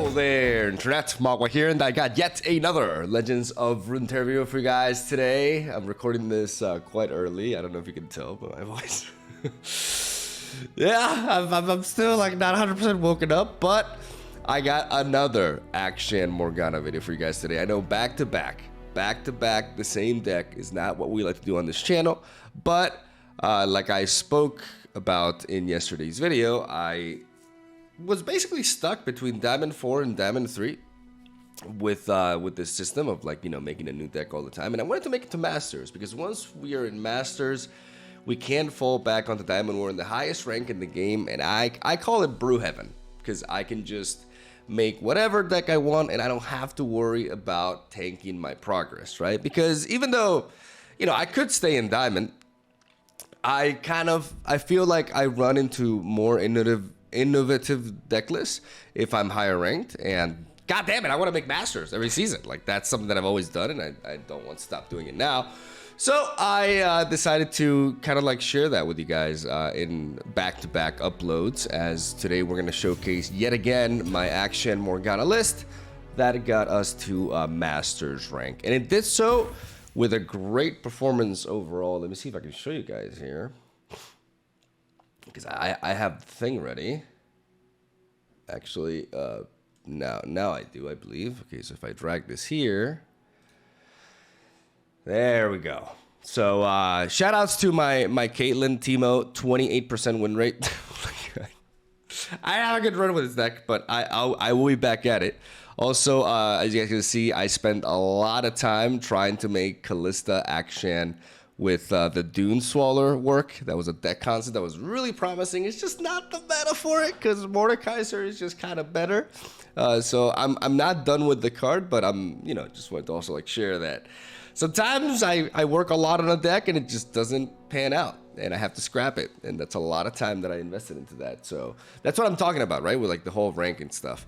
Hello there, Internet. Mogwai here, and I got yet another Legends of Runeterra video for you guys today. I'm recording this quite early. I don't know if you can tell by my voice. Yeah, I'm still like not 100% woken up, but I got another Action Morgana video for you guys today. I know back to back, the same deck is not what we like to do on this channel, but like I spoke about in yesterday's video, I was basically stuck between Diamond 4 and Diamond 3 with this system of, like, you know, making a new deck all the time. And I wanted to make it to Masters, because once we are in Masters, we can fall back onto Diamond. We're in the highest rank in the game, and I call it Brew Heaven, because I can just make whatever deck I want, and I don't have to worry about tanking my progress, right? Because even though, you know, I could stay in Diamond, I feel like I run into more innovative deck lists if I'm higher ranked, and god damn it, I want to make Masters every season. Like, that's something that I've always done, and I don't want to stop doing it now. So I decided to kind of like share that with you guys in back-to-back uploads, as today we're going to showcase yet again my Action Morgana list that got us to Masters rank, and it did so with a great performance overall. Let me see if I can show you guys here, because I have the thing ready. Actually, now I do, I believe. Okay, so if I drag this here, there we go. So shout outs to my Caitlyn Timo 28% win rate. I have a good run with this deck, but I will be back at it. Also, as you guys can see, I spent a lot of time trying to make Callista Akshan with the Dune Swaller work. That was a deck concept that was really promising. It's just not the meta for it, because Mordekaiser is just kind of better. So I'm not done with the card, but I'm, you know, just wanted to also like share that sometimes I work a lot on a deck and it just doesn't pan out, and I have to scrap it, and that's a lot of time that I invested into that. So that's what I'm talking about, right? With like the whole ranking stuff.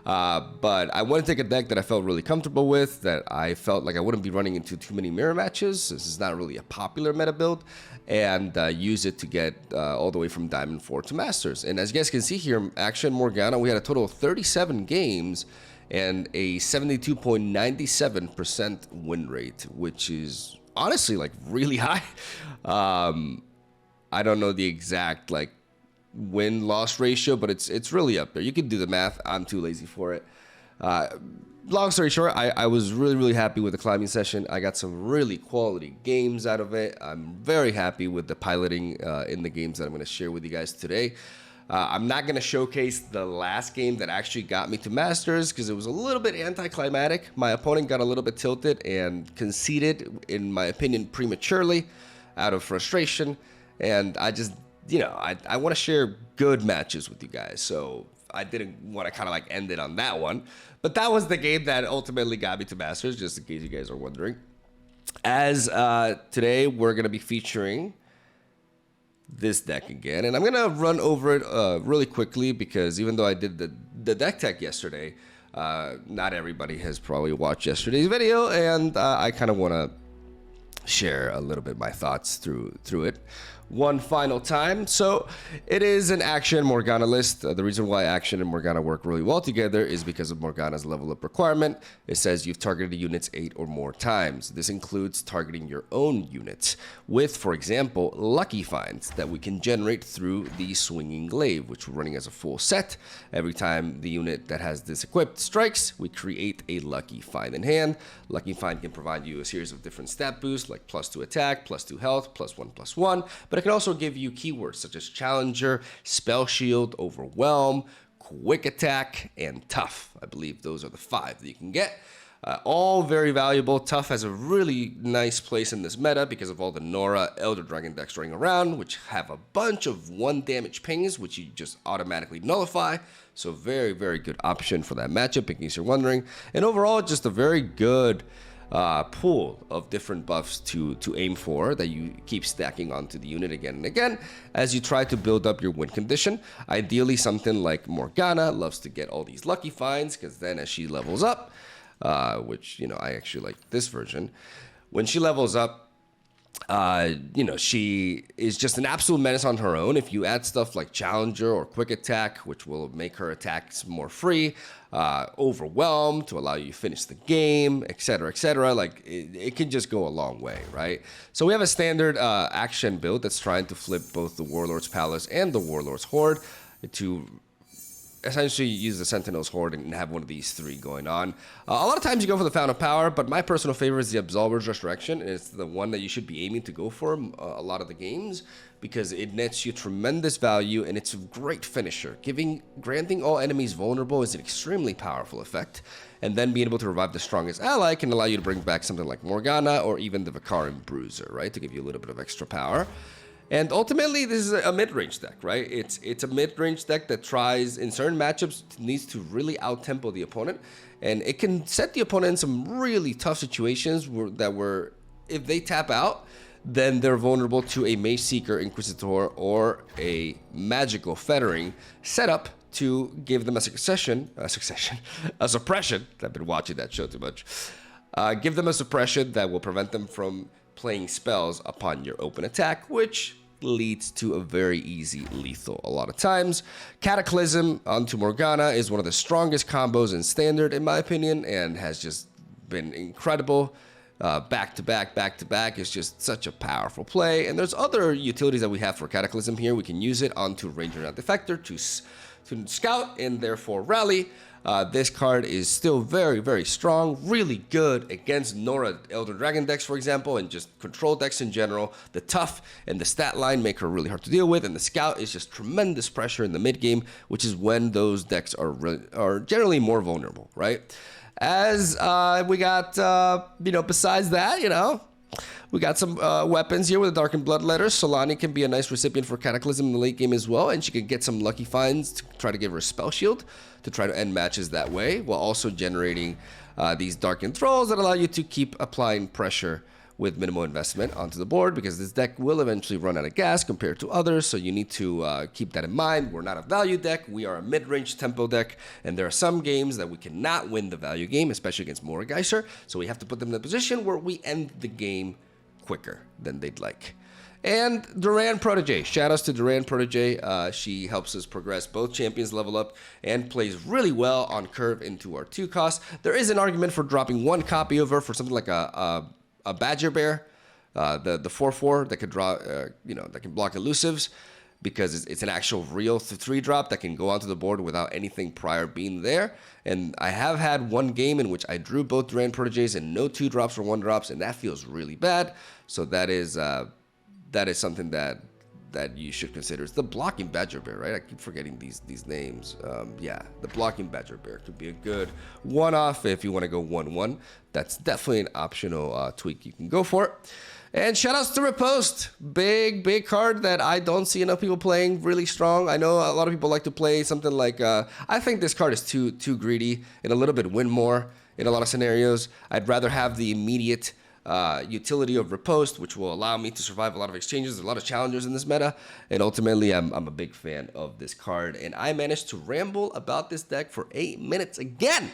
But I want to take a deck that I felt really comfortable with, that I felt like I wouldn't be running into too many mirror matches. This is not really a popular meta build, and use it to get all the way from Diamond 4 to Masters. And as you guys can see here, Action Morgana, we had a total of 37 games and a 72.97% win rate, which is honestly like really high. I don't know the exact like win-loss ratio, but it's really up there. You can do the math. I'm too lazy for it. Long story short, I was really happy with the climbing session. I got some really quality games out of it. I'm very happy with the piloting in the games that I'm going to share with you guys today. I'm not going to showcase the last game that actually got me to Masters, because it was a little bit anticlimactic. My opponent got a little bit tilted and conceded, in my opinion, prematurely out of frustration, and I just, you know, I want to share good matches with you guys, so I didn't want to kind of like end it on that one. But that was the game that ultimately got me to Masters, just in case you guys are wondering. As today we're going to be featuring this deck again, and I'm going to run over it really quickly, because even though I did the deck tech yesterday, not everybody has probably watched yesterday's video, and I kind of want to share a little bit my thoughts through it one final time. So it is an Action Morgana list. The reason why Action and Morgana work really well together is because of Morgana's level up requirement. It says you've targeted units 8 or more times. This includes targeting your own units with, for example, lucky finds that we can generate through the Swinging Glaive, which we're running as a full set. Every time the unit that has this equipped strikes, we create a lucky find in hand. Lucky find can provide you a series of different stat boosts, like +2 attack, +2 health, +1/+1, but it can also give you keywords such as Challenger, Spell Shield, Overwhelm, Quick Attack, and Tough. I believe those are the 5 that you can get. All very valuable. Tough has a really nice place in this meta because of all the Nora Elder Dragon decks running around, which have a bunch of 1 damage pings, which you just automatically nullify. So very good option for that matchup, in case you're wondering. And overall, just a very good pool of different buffs to aim for, that you keep stacking onto the unit again and again as you try to build up your win condition. Ideally, something like Morgana loves to get all these lucky finds, because then as she levels up, which, you know, I actually like this version, when she levels up, You know, she is just an absolute menace on her own. If you add stuff like Challenger or Quick Attack, which will make her attacks more free, Overwhelm to allow you to finish the game, etc., like it can just go a long way, right? So we have a standard action build that's trying to flip both the Warlord's Palace and the Warlord's Horde to essentially use the Sentinel's Horde and have one of these three going on. A lot of times you go for the Fountain of Power, but my personal favorite is the Absolver's Resurrection. It's the one that you should be aiming to go for a lot of the games because it nets you tremendous value and it's a great finisher. Granting all enemies vulnerable is an extremely powerful effect, and then being able to revive the strongest ally can allow you to bring back something like Morgana or even the Vikaran Bruiser, right, to give you a little bit of extra power. And ultimately, this is a mid-range deck, right? It's a mid-range deck that tries, in certain matchups, needs to really out-tempo the opponent. And it can set the opponent in some really tough situations where if they tap out, then they're vulnerable to a Mage Seeker Inquisitor or a Magical Fettering setup to give them a suppression. I've been watching that show too much. Give them a suppression that will prevent them from playing spells upon your open attack, which leads to a very easy lethal a lot of times. Cataclysm onto Morgana is one of the strongest combos in Standard, in my opinion, and has just been incredible. Back to back is just such a powerful play. And there's other utilities that we have for Cataclysm here. We can use it onto Ranger Not Defector to scout and therefore rally. This card is still very, very strong, really good against Nora Elder Dragon decks, for example, and just control decks in general. The tough and the stat line make her really hard to deal with, and the scout is just tremendous pressure in the mid game, which is when those decks are generally more vulnerable, right? As we got, besides that, we got some weapons here with the Darkened Bloodletter. Solani can be a nice recipient for Cataclysm in the late game as well, and she can get some lucky finds to try to give her a spell shield to try to end matches that way, while also generating these Darkened Thralls that allow you to keep applying pressure with minimal investment onto the board, because this deck will eventually run out of gas compared to others, so you need to keep that in mind. We're not a value deck, we are a mid-range tempo deck, and there are some games that we cannot win the value game, especially against Morgeiser, so we have to put them in a position where we end the game quicker than they'd like. And Duran Protege. Shoutouts to Duran Protege. She helps us progress both champions level up and plays really well on curve into our 2 cost. There is an argument for dropping 1 copy of her for something like a Badger Bear, the 4/4 that could draw, that can block elusives, because it's an actual real 3-drop that can go onto the board without anything prior being there. And I have had one game in which I drew both Duran Proteges and no 2-drops or 1-drops, and that feels really bad. So that is something that you should consider. It's the blocking Badger Bear, right? I keep forgetting these names. The blocking Badger Bear could be a good one-off if you want to go 1/1. That's definitely an optional tweak you can go for. And shoutouts to Riposte. Big card that I don't see enough people playing really strong. I know a lot of people like to play something like, I think this card is too greedy and a little bit win more in a lot of scenarios. I'd rather have the immediate utility of Riposte, which will allow me to survive a lot of exchanges, a lot of challengers in this meta, and ultimately I'm a big fan of this card, and I managed to ramble about this deck for 8 minutes again.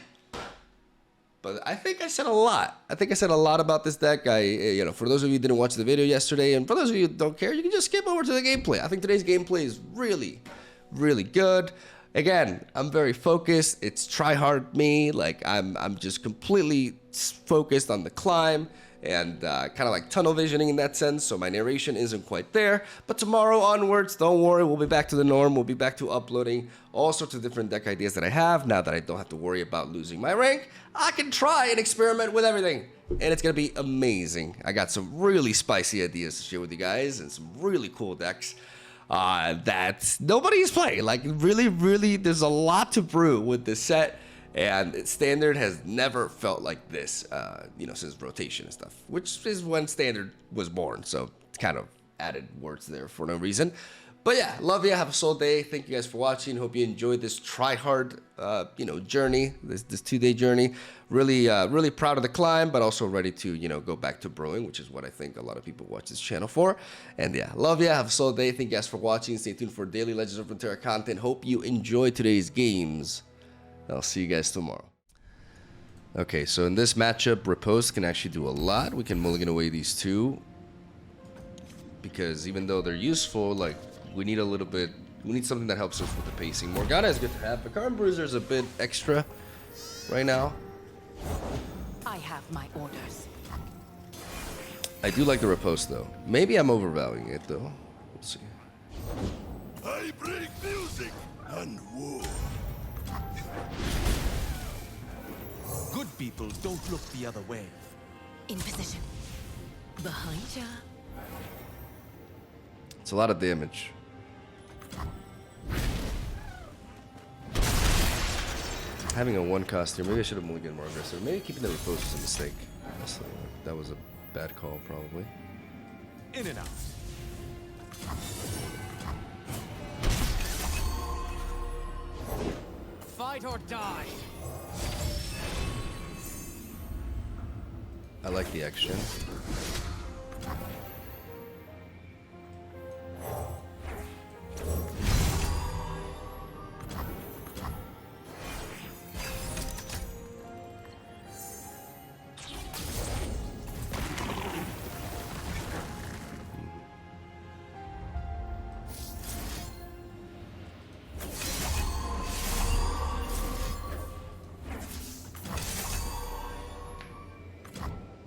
But I think I said a lot. About this deck. For those of you who didn't watch the video yesterday, and for those of you who don't care, you can just skip over to the gameplay. I think today's gameplay is really, really good. Again, I'm very focused. It's try hard me. Like I'm just completely focused on the climb and kind of like tunnel visioning in that sense. So my narration isn't quite there. But tomorrow onwards, don't worry, we'll be back to the norm. We'll be back to uploading all sorts of different deck ideas that I have. Now that I don't have to worry about losing my rank, I can try and experiment with everything. And it's going to be amazing. I got some really spicy ideas to share with you guys and some really cool decks that nobody's playing. Like really, there's a lot to brew with this set. And Standard has never felt like this, since rotation and stuff, which is when Standard was born. So it's kind of added words there for no reason. But yeah, love you. Have a soul day. Thank you guys for watching. Hope you enjoyed this try-hard, journey, this 2-day journey. Really proud of the climb, but also ready to, go back to brewing, which is what I think a lot of people watch this channel for. And yeah, love you. Have a soul day. Thank you guys for watching. Stay tuned for daily Legends of Runeterra content. Hope you enjoyed today's games. I'll see you guys tomorrow. Okay, so in this matchup, Riposte can actually do a lot. We can mulligan away these 2 because even though they're useful, like we need a little bit. We need something that helps us with the pacing. Morgana is good to have, but Karn Bruiser is a bit extra right now. I have my orders. I do like the riposte though. Maybe I'm overvaluing it though. We'll see. I bring music and war. Good people don't look the other way. In position. Behind ya. It's a lot of damage. Having a 1 cost here. Maybe I should have mulliganed more aggressive. Maybe keeping the riposte was a mistake. Honestly, that was a bad call, probably. In and out. Fight or die. I like the action.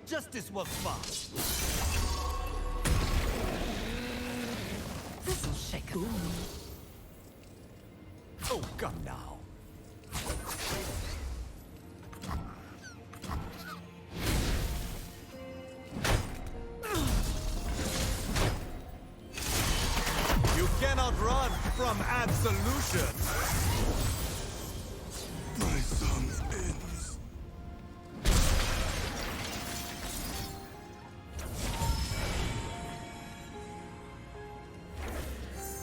Justice was fast. This'll shake a room. Oh, come now. You cannot run from absolution. My son's ends.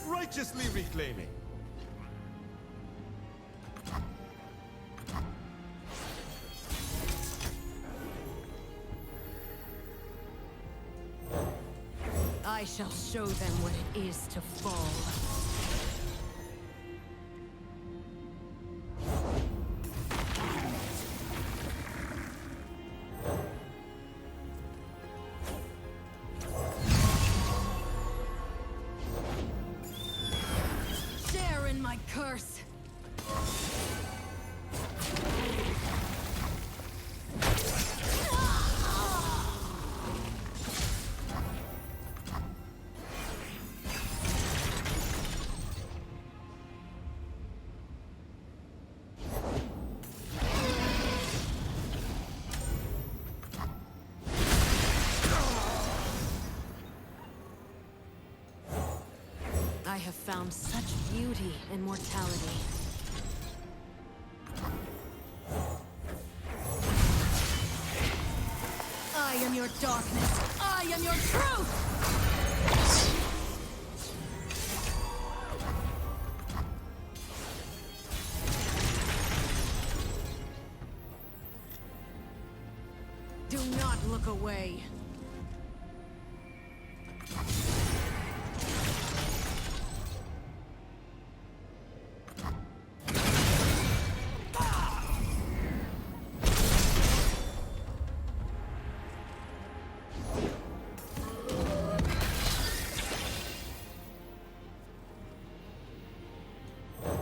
Righteously reclaiming. I shall show them what it is to fall. Share in my curse. I have found such beauty in mortality. I am your darkness. I am your truth. Do not look away.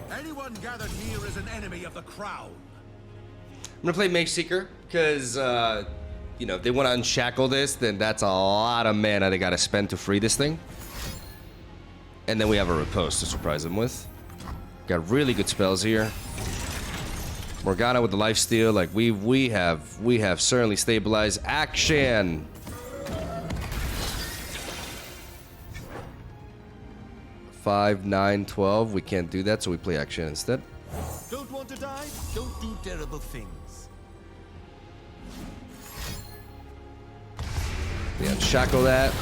Anyone gathered here is an enemy of the crown. I'm gonna play Mage Seeker because, you know, if they want to unshackle this, then that's a lot of mana they gotta spend to free this thing. And then we have a riposte to surprise them with. Got really good spells here. Morgana with the lifesteal, like we have certainly stabilized action. Five, 9, 12. We can't do that, so we play action instead. Don't want to die? Don't do terrible things. They unshackle that.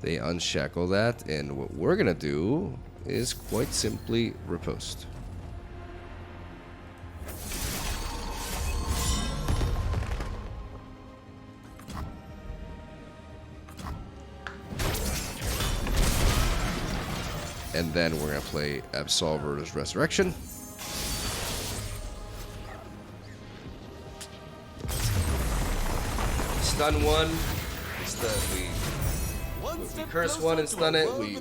They unshackle that, and what we're gonna do is quite simply riposte. And then we're gonna play Absolver's Resurrection. Stun 1, We curse one and stun it. We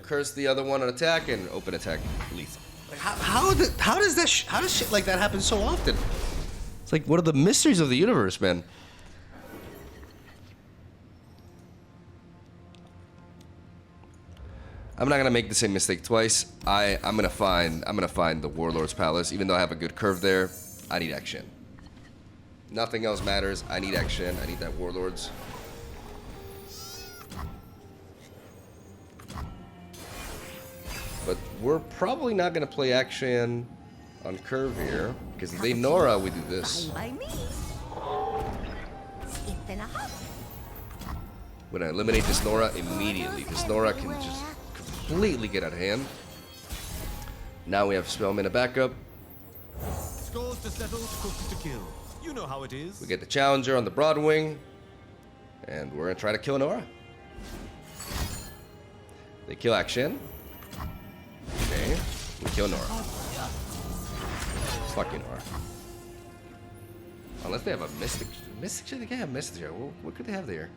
curse the other one on attack and open attack lethal. Like how does shit like that happen so often? It's like one of the mysteries of the universe, man. I'm not gonna make the same mistake twice. I'm gonna find the Warlord's Palace. Even though I have a good curve there, I need action. Nothing else matters. I need action. I need that Warlords. But we're probably not gonna play action on curve here because if they Nora, we do this. When I eliminate this Nora immediately, this Nora can just completely get out of hand. Now we have Spellman a backup. Scores to settle, cooks to kill. You know how it is. We get the Challenger on the broad wing, and we're gonna try to kill Nora. They kill action. Okay, we kill Nora. Fuck you, Nora. Unless they have a Mystic. Mystic, they can't have Mystic here. What could they have there?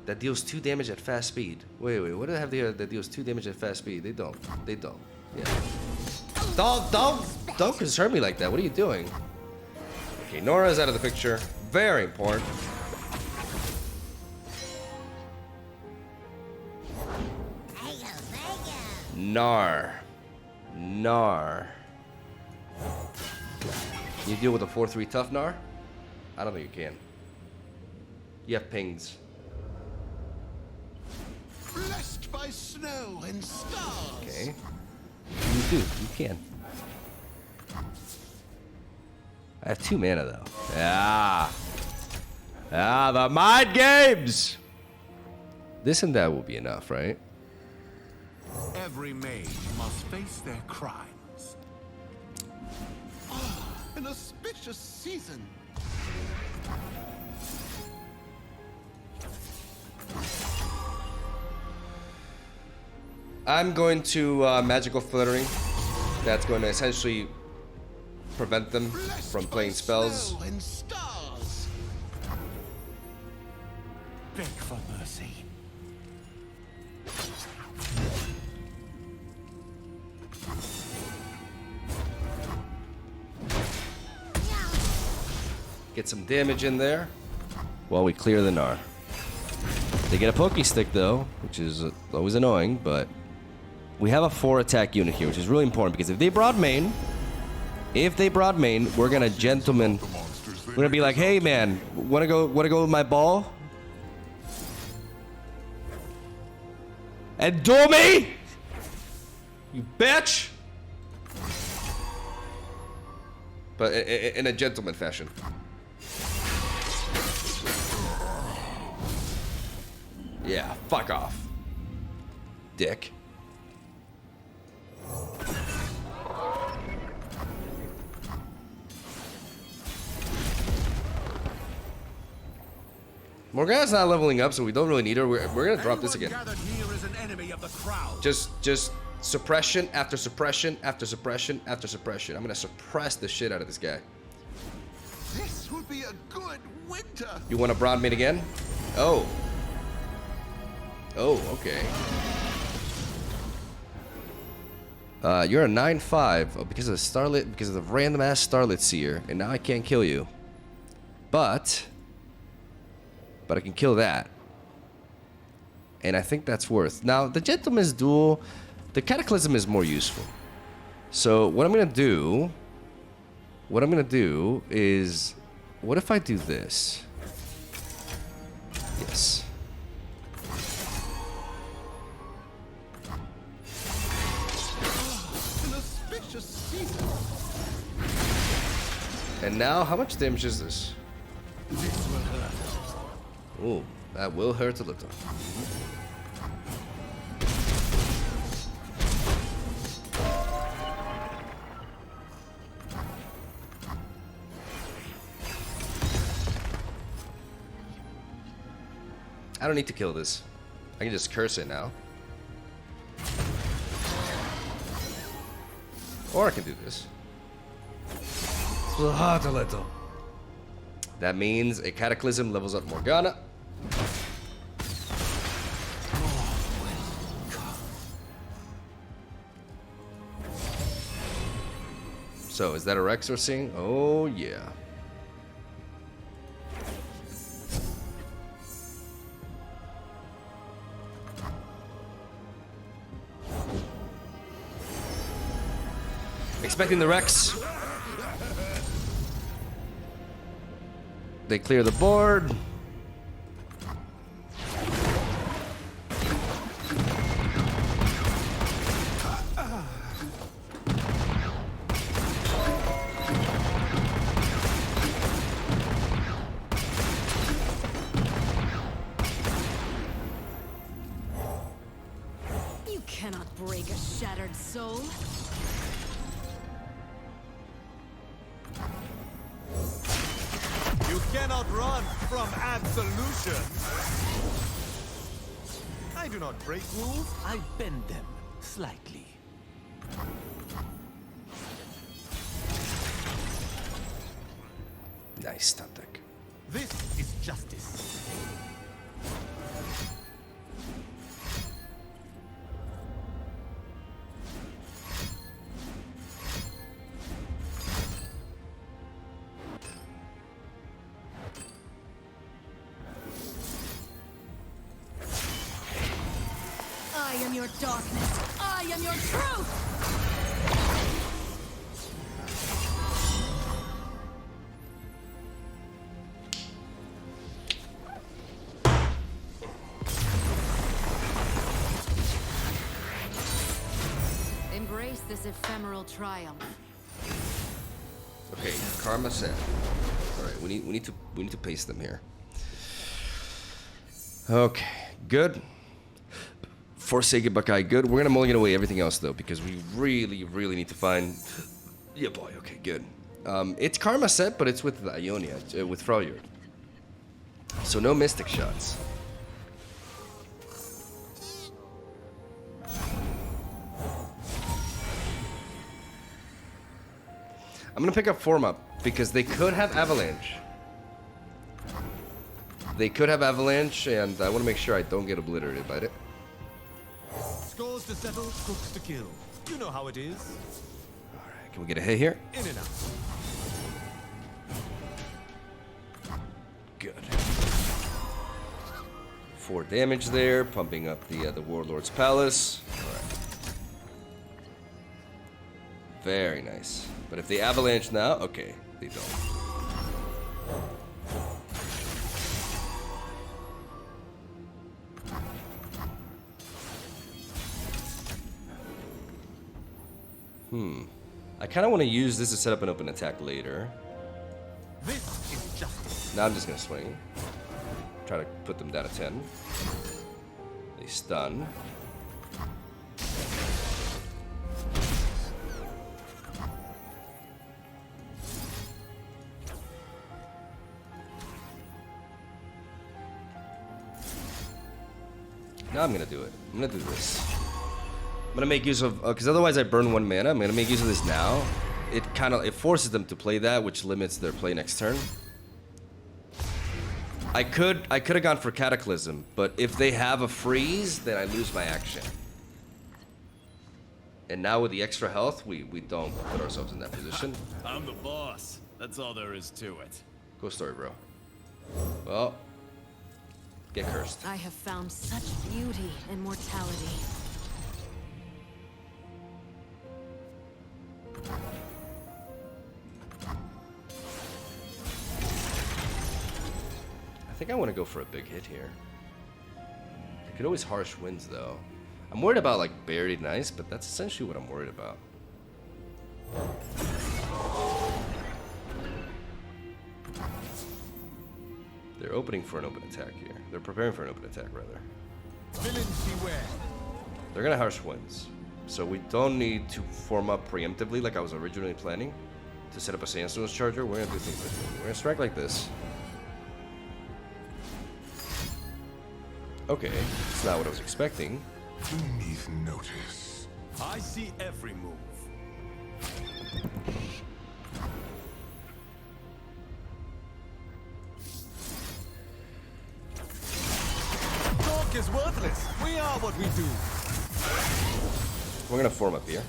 That deals 2 damage at fast speed. Wait, what do they have there that deals 2 damage at fast speed? They don't. Yeah. Don't concern me like that. What are you doing? Okay, Nora's out of the picture. Very important. Nar. Can you deal with a 4-3 tough Nar? I don't think you can. You have pings. Blessed by snow and stars. Okay. You do. You can. I have 2 mana though. Yeah. The mind games. This and that will be enough, right? Every mage must face their crimes. Ah, an auspicious season. I'm going to magical fluttering. That's going to essentially prevent them from playing spells. Snow and stars. Beg for mercy. Get some damage in there while we clear the Nar. They get a Pokey Stick though, which is always annoying, but we have a 4 attack unit here, which is really important because if they broad main, we're gonna gentleman. We're gonna be like, hey man, wanna go with my ball? And do me? You bitch! But in a gentleman fashion. Yeah, fuck off. Dick. Morgana's not leveling up, so we don't really need her. We're gonna drop this again. Here is an enemy of the crowd. Just suppression after suppression after suppression after suppression. I'm gonna suppress the shit out of this guy. This would be a good winter. You want to broad main again? Oh. Oh, okay. You're a 9/5 because of the Starlit, because of the random ass Starlit Seer, and now I can't kill you. But I can kill that. And I think that's worth. Now, the Gentleman's Duel, the Cataclysm is more useful. So what I'm gonna do is, what if I do this? Yes. An auspicious season. And now, how much damage is this? This will hurt. Ooh, that will hurt a little. I don't need to kill this. I can just curse it now. Or I can do this. It's hard a little. That means a Cataclysm levels up Morgana. So, is that a Rex we're seeing? Oh, yeah. Expecting the Rex. They clear the board. You cannot break a shattered soul. You cannot run from absolution. I do not break rules, I bend them slightly. Nice stun deck. This is justice. I am your darkness. I am your truth. Embrace this ephemeral triumph. Okay, Karma set. All right, we need to pace them here. Okay, good. Forsaken Buckeye, good. We're gonna mulligan away everything else though because we really need to find. Yeah, boy. Okay, good. It's Karma set, but it's with the Ionia, with Freljord. So no Mystic shots. I'm gonna pick up Form Up because they could have Avalanche. They could have Avalanche, and I want to make sure I don't get obliterated by it. Scores to settle, cooks to kill. You know how it is. Alright, can we get a hit here? In and out. Good. 4 damage there, pumping up the Warlord's Palace. Alright. Very nice. But if they Avalanche now, okay, they don't. I kind of want to use this to set up an open attack later. This is justice. Now I'm just going to swing. Try to put them down to 10. They stun. Now I'm going to do it. I'm going to do this. I'm gonna make use of, because otherwise I burn 1 mana. I'm gonna make use of this now. It forces them to play that, which limits their play next turn. I could have gone for Cataclysm, but if they have a freeze, then I lose my action. And now with the extra health, we don't put ourselves in that position. I'm the boss. That's all there is to it. Cool story, bro. Well, get cursed. I have found such beauty in mortality. I think I want to go for a big hit here. I could always harsh winds though. I'm worried about like Buried Nice, but that's essentially what I'm worried about. They're opening for an open attack here. They're preparing for an open attack rather. Villains beware. They're gonna harsh winds. So we don't need to form up preemptively like I was originally planning to set up a Sandstorm's Charger. We're gonna do things like this. We're gonna strike like this. Okay, it's not what I was expecting. Beneath notice. I see every move. Talk is worthless. We are what we do. We're gonna form up here.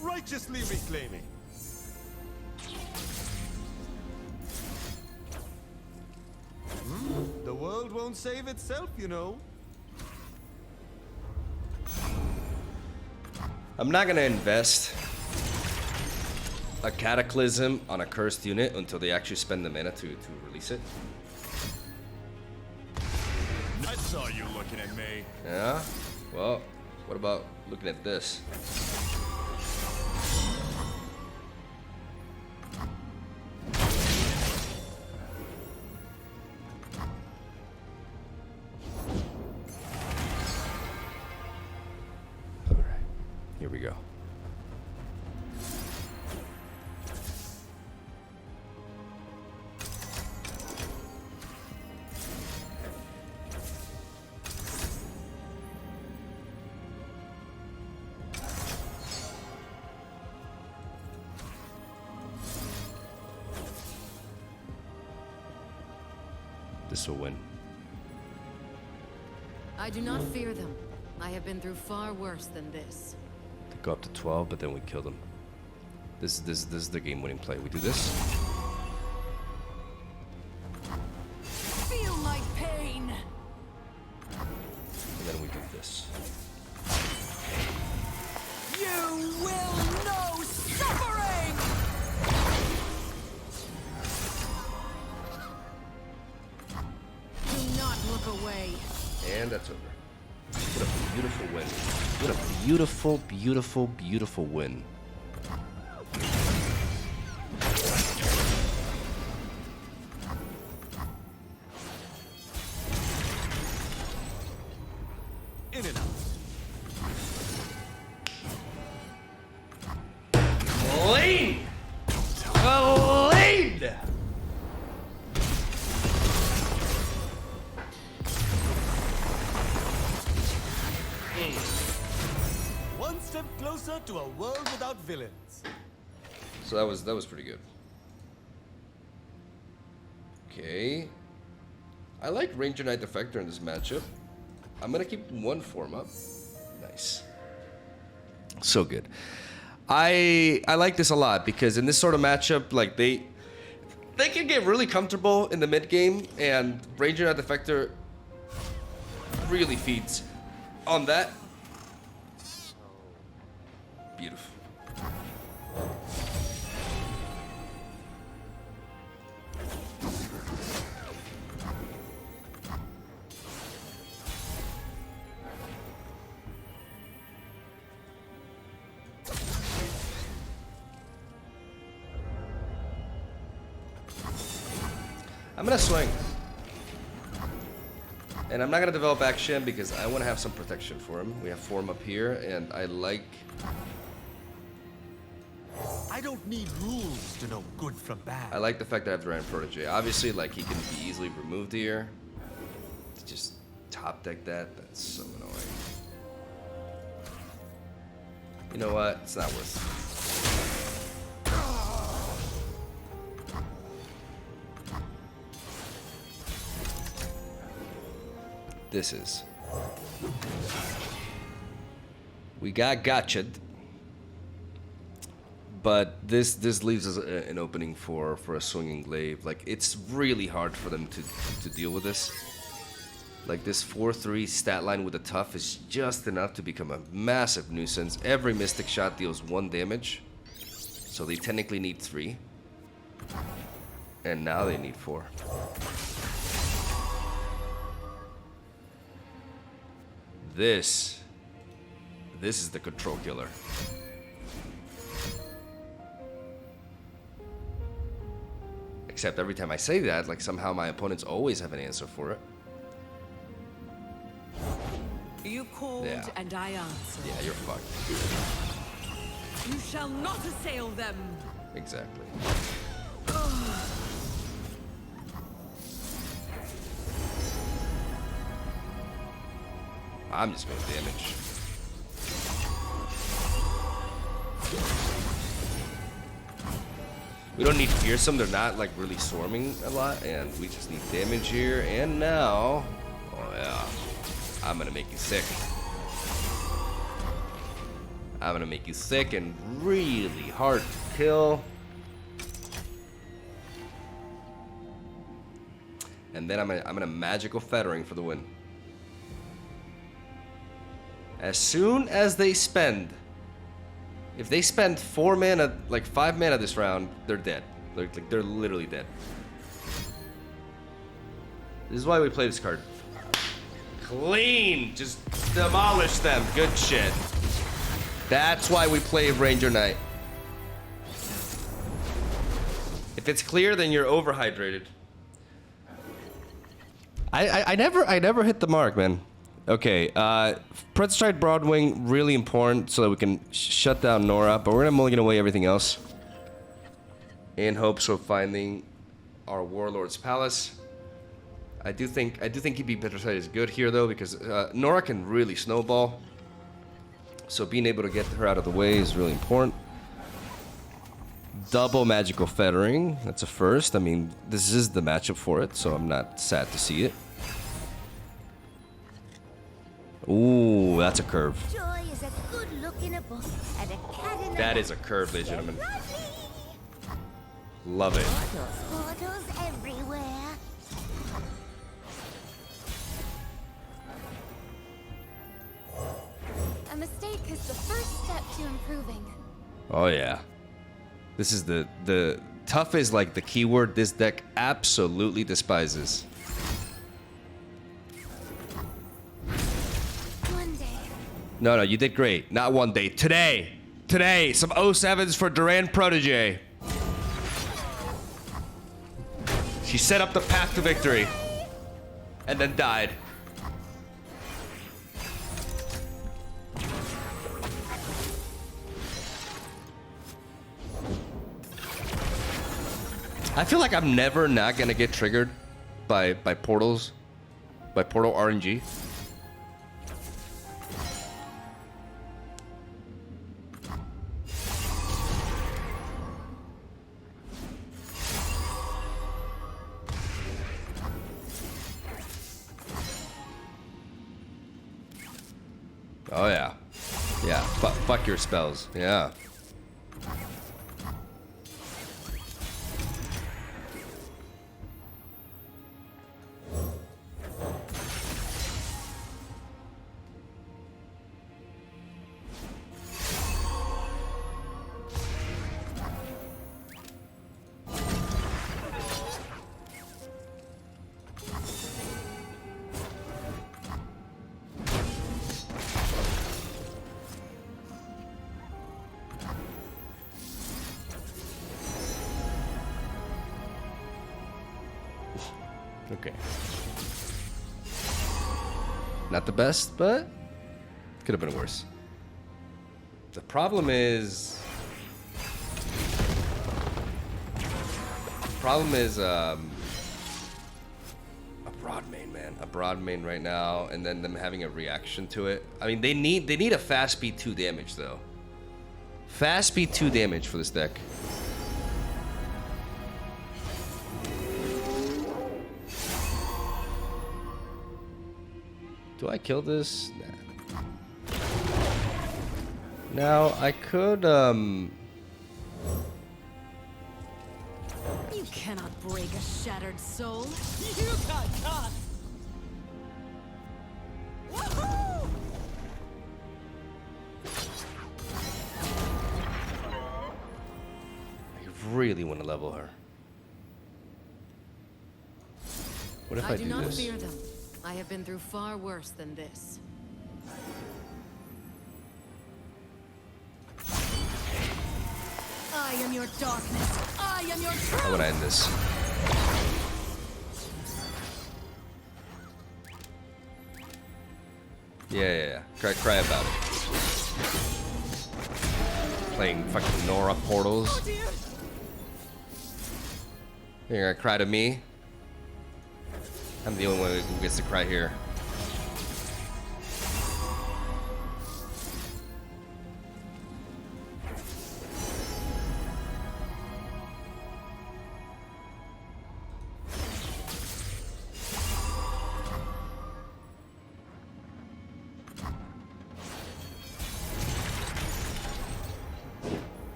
Righteously reclaiming. The world won't save itself, you know. I'm not gonna invest a Cataclysm on a cursed unit until they actually spend the mana to release it. I saw you looking at me. Yeah? Well, what about looking at this? Alright, here we go. This will win. I do not fear them. I have been through far worse than this. They go up to 12, but then we kill them. This is the game-winning play. We do this. Feel my pain! And then we do this. You will know suffering! Do not look away. And that's over. What a beautiful win. What a beautiful, beautiful, beautiful win. In and out. Clean! Clean! One step closer to a world without villains. So that was pretty good. Okay. I like Ranger Knight Defector in this matchup. I'm gonna keep one form up. Nice. So good. I like this a lot because in this sort of matchup, like they can get really comfortable in the mid game, and Ranger Knight Defector really feeds on that. Beautiful. I'm gonna swing. And I'm not gonna develop action because I want to have some protection for him. We have form up here, and I like... I don't need rules to know good from bad. I like the fact that I have Duran Protege. Obviously, like, he can be easily removed here. Just top deck that. That's so annoying. You know what? It's not worth it. This is. We got gotcha'd. But this leaves us an opening for a swinging glaive. Like, it's really hard for them to deal with this. Like, this 4-3 stat line with a tough is just enough to become a massive nuisance. Every mystic shot deals 1 damage. So they technically need 3. And now they need 4. This is the control killer. Except every time I say that, like somehow my opponents always have an answer for it. You called Yeah. and I answered. Yeah, you're fucked. You shall not assail them. Exactly. I'm just going to damage. We don't need fearsome. They're not like really swarming a lot, and we just need damage here. And now, oh yeah, I'm gonna make you sick. I'm gonna make you sick and really hard to kill. And then I'm gonna magical fettering for the win. As soon as they spend, if they spend 4 mana, like 5 mana this round, they're dead. They're literally dead. This is why we play this card. Clean, just demolish them. Good shit. That's why we play Ranger Knight. If it's clear, then you're overhydrated. I never hit the mark, man. Okay, Prince Stride Broadwing, really important so that we can shut down Nora, but we're gonna mulligan away everything else in hopes of finding our Warlord's Palace. I do think keeping Prince Stride is good here though, because Nora can really snowball. So being able to get her out of the way is really important. Double magical fettering, that's a first. I mean, this is the matchup for it, so I'm not sad to see it. Ooh, that's a curve. Joy is a good look in a book and a cat in a That is a curve, ladies and gentlemen. Love it. Portals everywhere. A mistake is the first step to improving. Oh yeah. This is the tough is like the keyword this deck absolutely despises. One day. No, you did great. Not one day. Today. Today. Some 07s for Durand Protege. She set up the path to victory. And then died. I feel like I'm never not gonna get triggered by portals, by portal RNG. Oh yeah, yeah. Fuck your spells. Yeah. Okay. Not the best, but could have been worse. The problem is a broad main, man. A broad main right now, and then them having a reaction to it. I mean, they need a fast speed 2 damage though. Fast speed 2 damage for this deck. Do I kill this? Nah. Now I could You cannot break a shattered soul. You got caught. Woohoo! I really want to level her. What if I do do not this? fear them. I have been through far worse than this. I am your darkness. I am your truth. I want to end this. Yeah. Cry about it. Playing fucking Nora portals. You're gonna cry to me? I'm the only one who gets to cry here.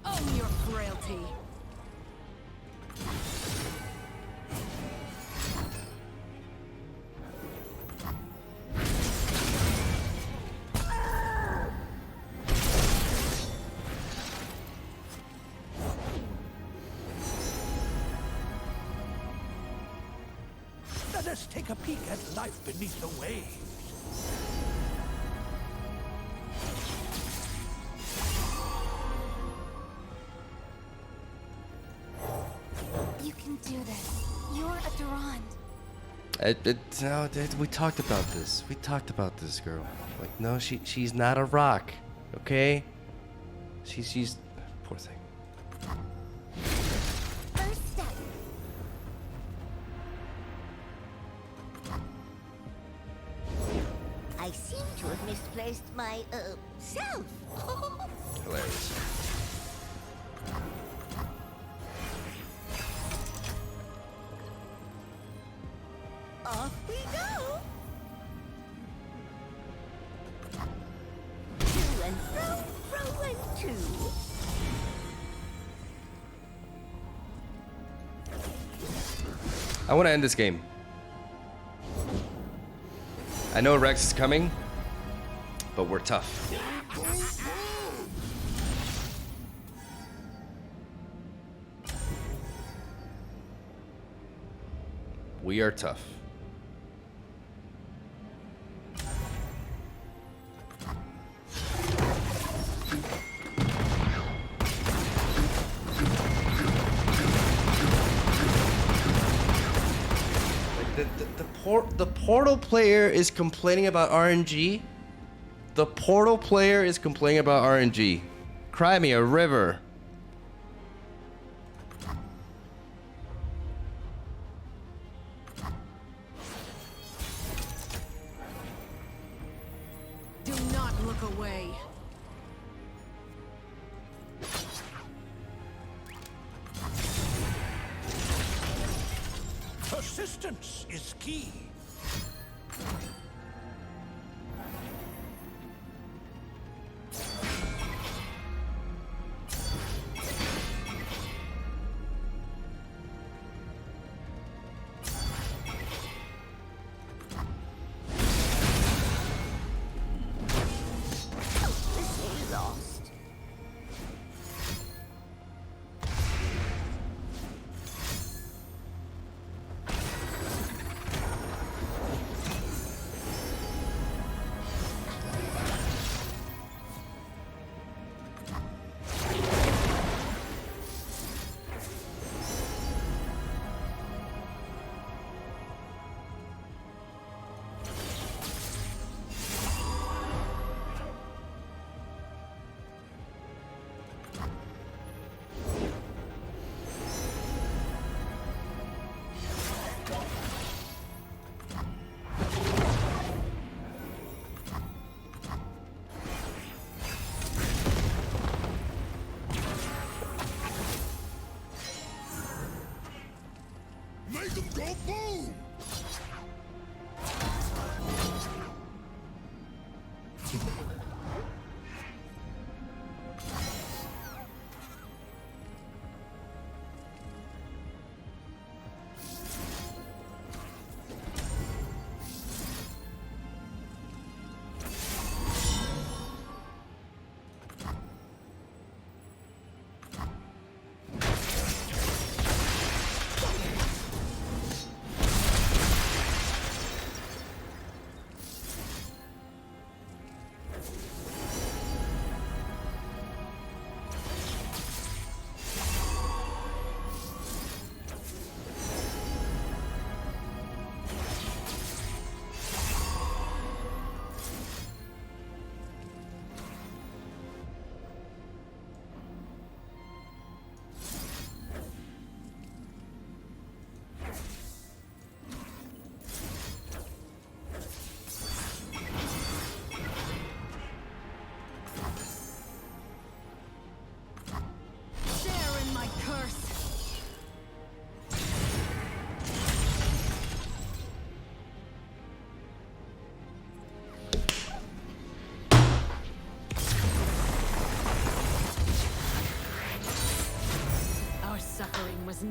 Own your frailty. Let us take a peek at life beneath the waves. You can do this. You're a Durand. No, we talked about this. We talked about this, girl. Like, no, she's not a rock, okay? She's poor thing. First step. I seem to have misplaced my, self. Hilarious. Off we go. To and fro and to. I want to end this game. I know Rex is coming, but we're tough. We are tough. The portal player is complaining about RNG. The portal player is complaining about RNG. Cry me a river. Do not look away. Persistence is key. Hopelessly lost. Make them go boom!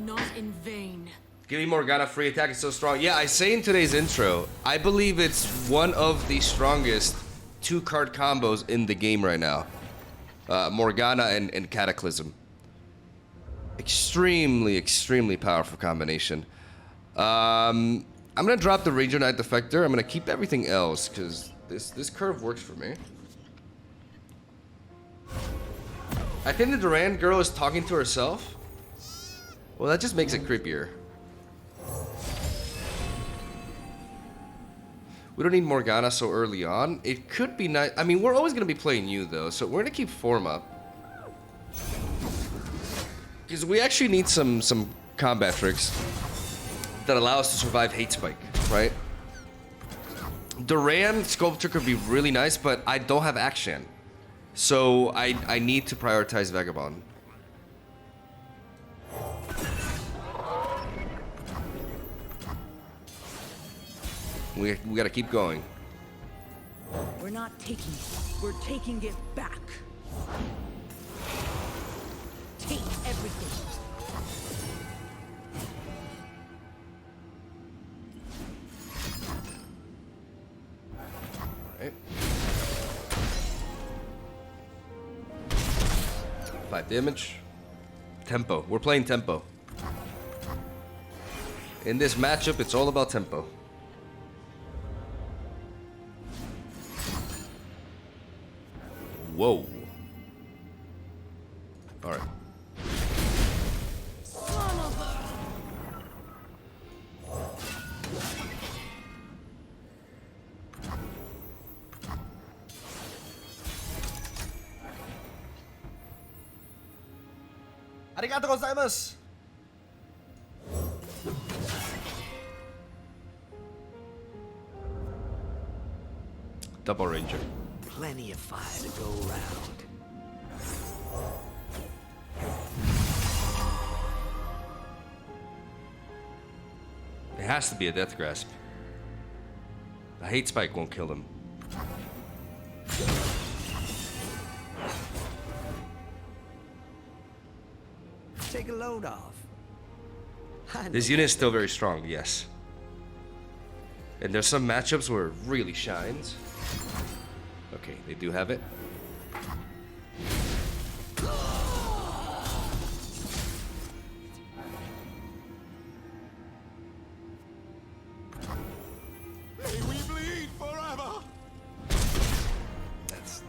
not in vain. Give me Morgana, free attack is so strong. Yeah, I say in today's intro, I believe it's one of the strongest 2-card combos in the game right now. Morgana and Cataclysm. Extremely, extremely powerful combination. I'm gonna drop the Ranger Knight Defector. I'm gonna keep everything else because this curve works for me. I think the Durand girl is talking to herself. Well, that just makes it creepier. We don't need Morgana so early on. It could be nice. I mean, we're always gonna be playing you though, so we're gonna keep form up. Because we actually need some combat tricks that allow us to survive Hate Spike, right? Durand Sculpture could be really nice, but I don't have action. So I need to prioritize Vagabond. We gotta keep going. We're not taking it. We're taking it back. Take everything. Right. 5 damage. Tempo. We're playing tempo. In this matchup, it's all about tempo. Whoa. All right. Arigatou gozaimasu. Double Ranger. Plenty of fire to go around. It has to be a Death Grasp. The Hate Spike won't kill him. Take a load off. This unit is still very strong, yes. And there's some matchups where it really shines. Okay, they do have it. May we bleed forever. That's...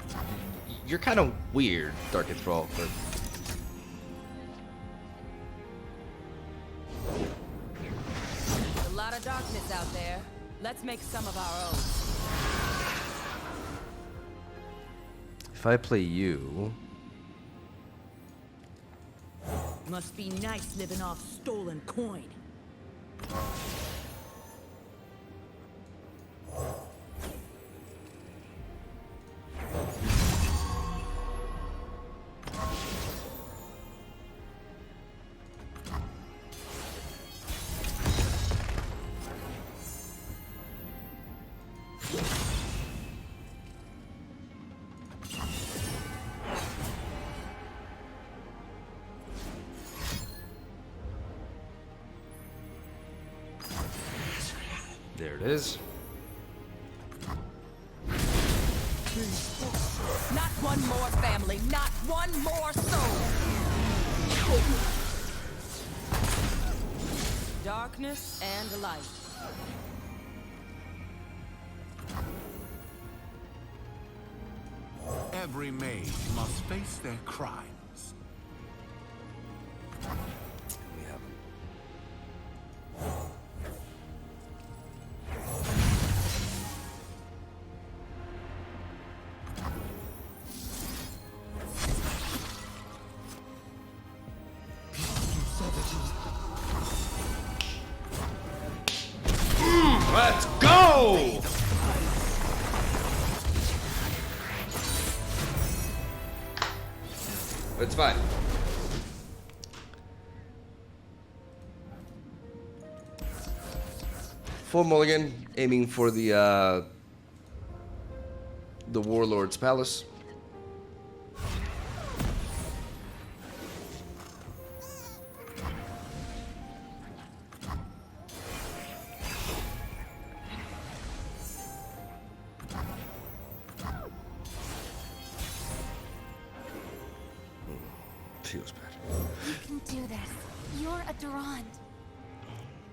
You're kind of weird, Dark Enthrall, but... A lot of darkness out there. Let's make some of our own. If I play you... Must be nice living off stolen coin. There it is. Not one more family, not one more soul. Darkness and light. Every mage must face their crimes. We have him. Let's go! It's fine. Full mulligan, aiming for the Warlord's Palace. Feels bad. You can do this. You're a Durand.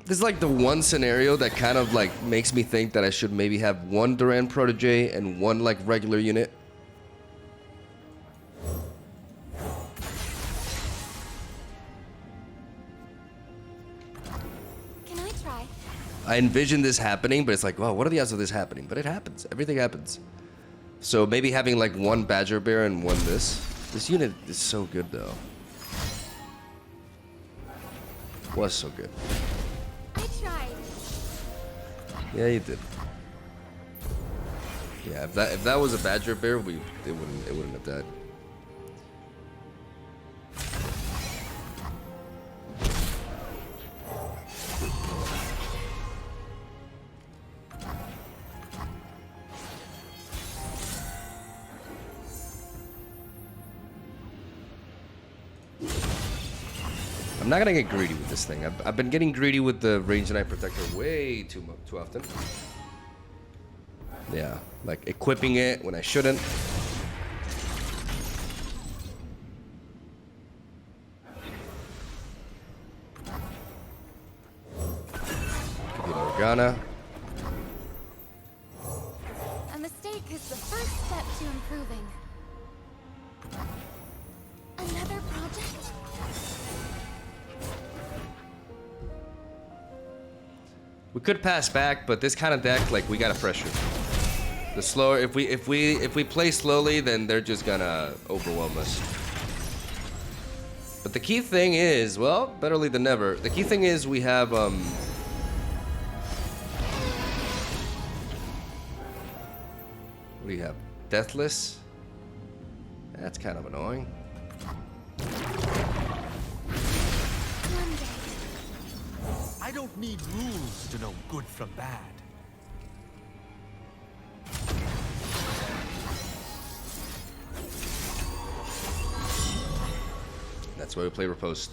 This is like the one scenario that kind of like makes me think that I should maybe have one Durand protege and one like regular unit. Can I try? I envision this happening, but it's like, well, what are the odds of this happening? But it happens. Everything happens. So maybe having like one Badger Bear and one this. This unit is so good though. Was so good. I tried. Yeah, you did. Yeah, if that was a Badger Bear, it wouldn't have died. I'm not gonna get greedy with this thing. I've been getting greedy with the Range Knight Protector way too often. Yeah, like equipping it when I shouldn't. Could be an Organa. A mistake is the first step to improving. Another project? We could pass back, but this kind of deck, like, we gotta pressure. The slower, if we play slowly, then they're just gonna overwhelm us. But the key thing is, well, better late than never. The key thing is we have what do you have? Deathless? That's kind of annoying. I don't need rules to know good from bad. That's why we play Riposte.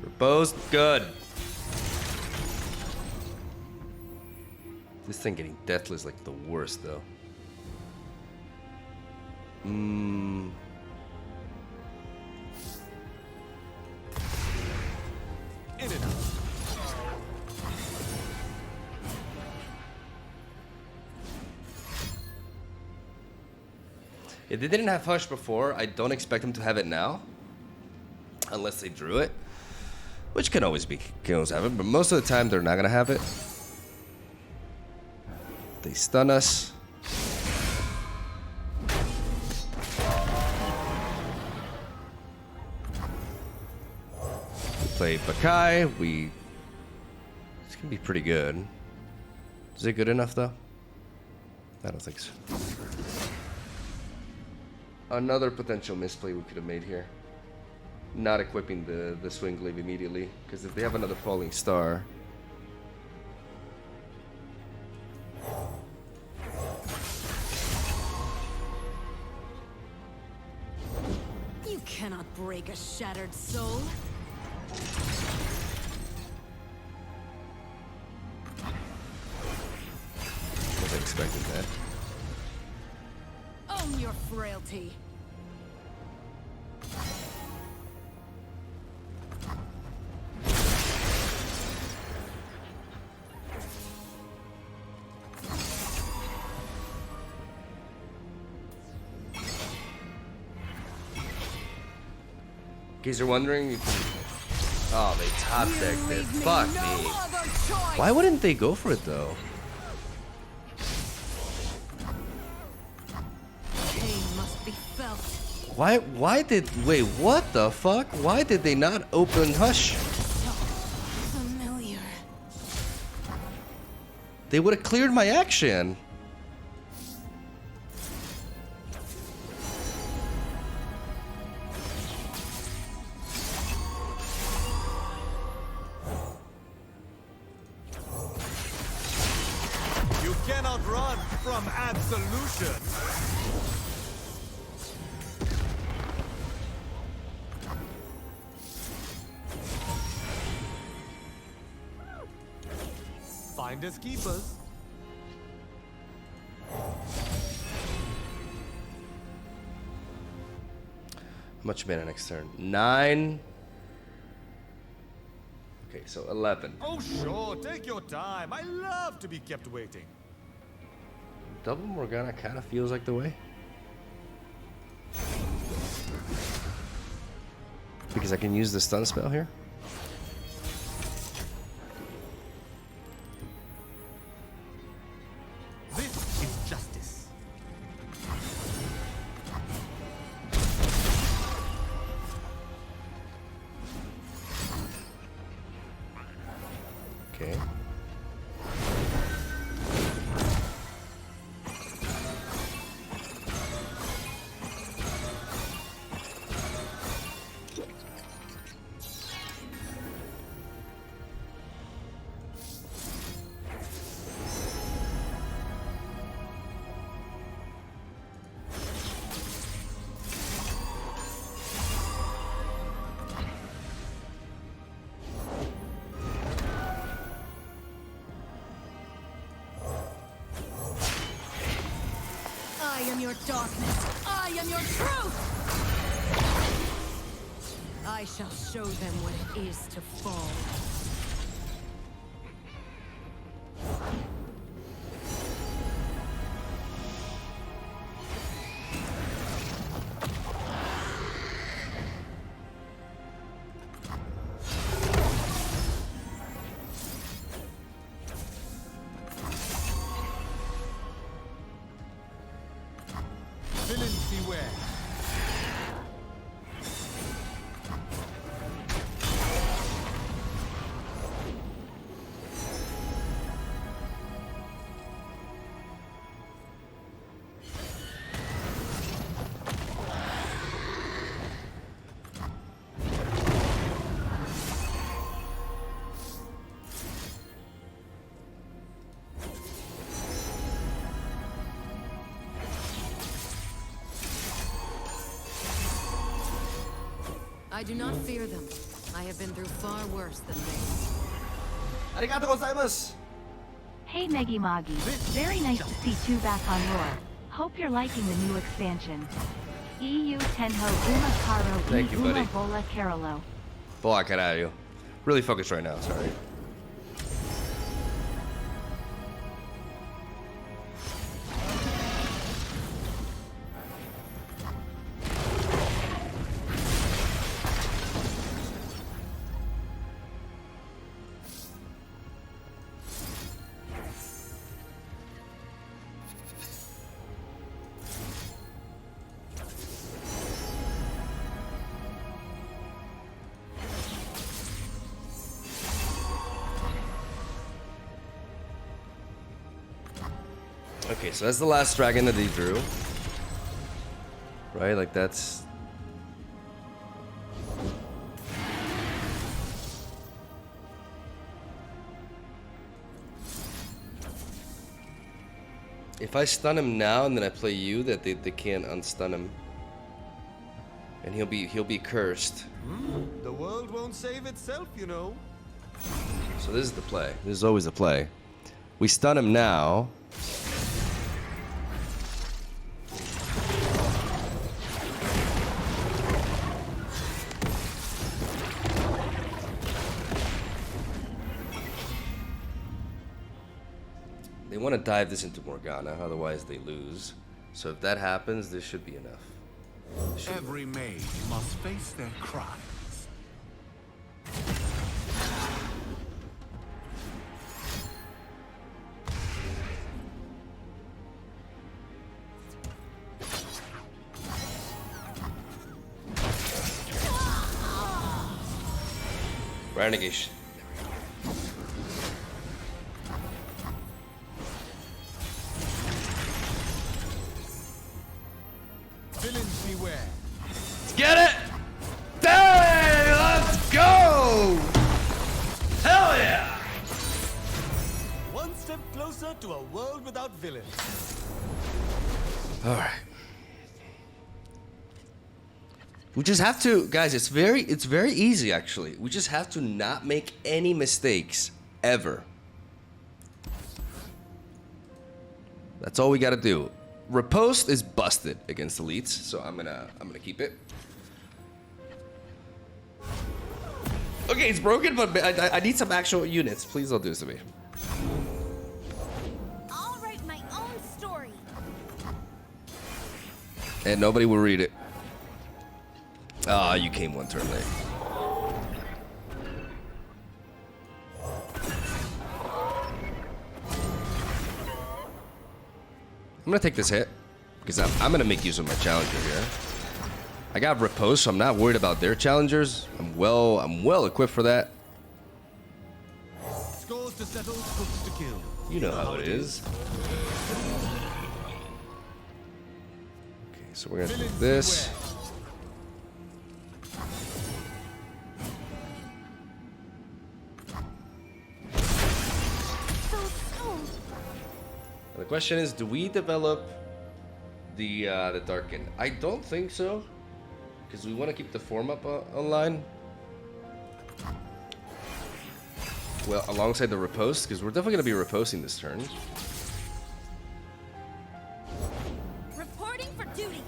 Riposte, good. This thing getting Deathless like the worst though. In and out. If they didn't have Hush before, I don't expect them to have it now. Unless they drew it. Which can always have it, but most of the time they're not gonna have it. They stun us. We play Bakai. It's gonna be pretty good. Is it good enough though? I don't think so. Another potential misplay we could have made here. Not equipping the Swing Glaive immediately, because if they have another Falling Star... You cannot break a shattered soul. Wasn't expecting that. Own your frailty. In case you're wondering, you can... Oh, they top decked it. Fuck me. Why wouldn't they go for it though? Pain must be felt. Why did... Wait, what the fuck? Why did they not open Hush? Familiar. They would have cleared my action. You cannot run from absolution. Finders keepers. much mana next turn? 9. Okay, so 11. Oh, sure. Take your time. I love to be kept waiting. Double Morgana kind of feels like the way. Because I can use the stun spell here. This is justice. Okay. I am your darkness. I am your truth. I shall show them what it is to fall. Villains beware. I do not fear them. I have been through far worse than this. Arigato gozaimasu! Hey MegaMogwai, very nice to see you back on Roar. Hope you're liking the new expansion. EU Tenho Uma Karo Thank you, buddy. Uma Bola Carolo. Boa, caralho. Really focused right now, sorry. Okay, so that's the last dragon that he drew. Right, like that's... If I stun him now and then I play you, that they can't unstun him. And he'll be cursed. The world won't save itself, you know. So this is the play. This is always the play. We stun him now. They want to dive this into Morgana, otherwise they lose. So if that happens, this should be enough. Every mage must face their crimes. Renegation. Villains beware. Let's get it! Dang! Let's go! Hell yeah! One step closer to a world without villains. All right. We just have to, guys, it's very easy actually. We just have to not make any mistakes ever. That's all we got to do. Riposte is busted against elites, so I'm gonna keep it. Okay, it's broken, but I need some actual units. Please don't do this to me. I'll write my own story. And nobody will read it. Ah, you came one turn late. I'm gonna take this hit because I'm gonna make use of my challenger here. I got riposte, so I'm not worried about their challengers. I'm well equipped for that. Scores to settle, cooks to kill. You know how it is. Okay, so we're gonna do this. So soon. The question is, do we develop the Darken? I don't think so, because we want to keep the form up online. Well, alongside the riposte, because we're definitely going to be riposting this turn. Reporting for duty.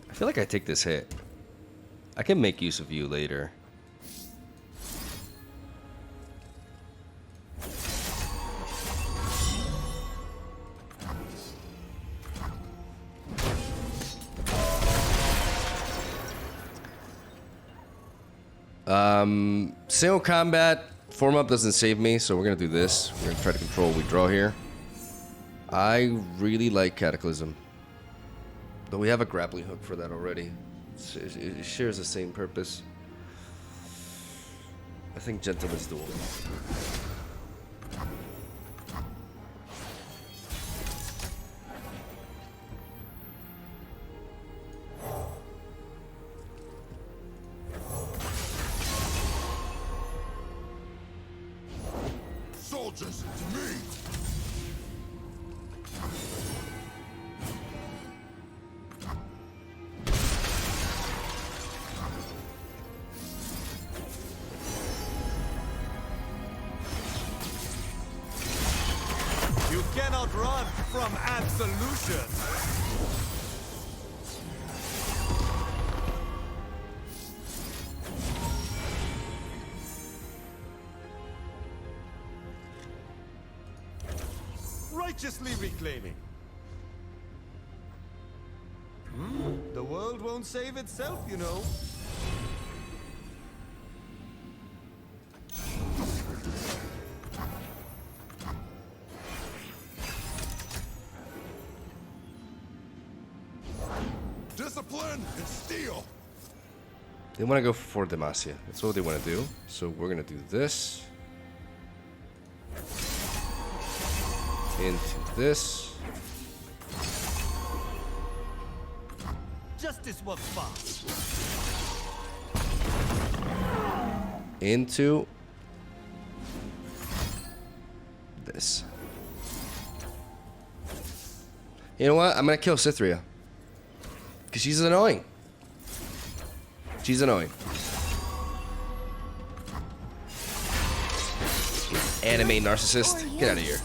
I feel like I take this hit. I can make use of you later. Single combat, form up doesn't save me, so we're gonna do this. We're gonna try to control what we draw here. I really like Cataclysm. Though we have a grappling hook for that already. It shares the same purpose. I think Gentleman's Duel. Soldiers, to me! You cannot run from absolution. Righteously reclaiming. The world won't save itself, you know. Discipline and steel! They want to go for Demacia. That's what they want to do. So we're going to do this. Into this. Justice works fast. Into this. You know what? I'm going to kill Cythria. Because she's annoying. She's annoying. Anime narcissist. Get out of here.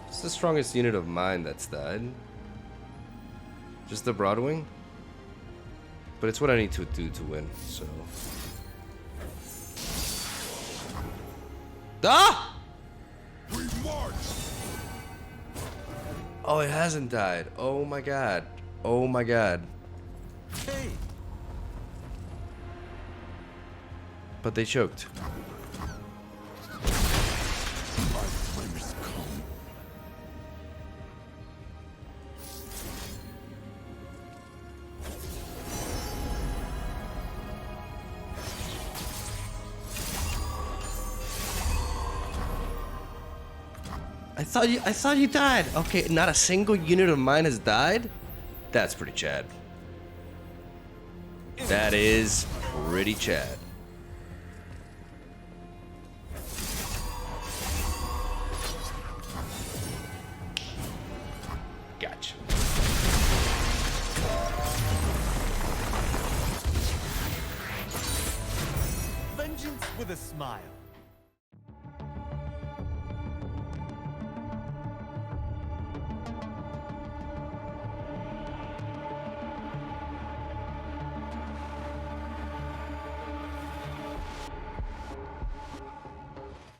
It's the strongest unit of mine that's died. Just the Broadwing. But it's what I need to do to win, so. Ah! We march! Oh, it hasn't died. Oh my god. Oh my god. Hey, But they choked. My flames come. I thought you died. Okay, not a single unit of mine has died? That's pretty Chad. That is pretty Chad. Gotcha. Vengeance with a smile.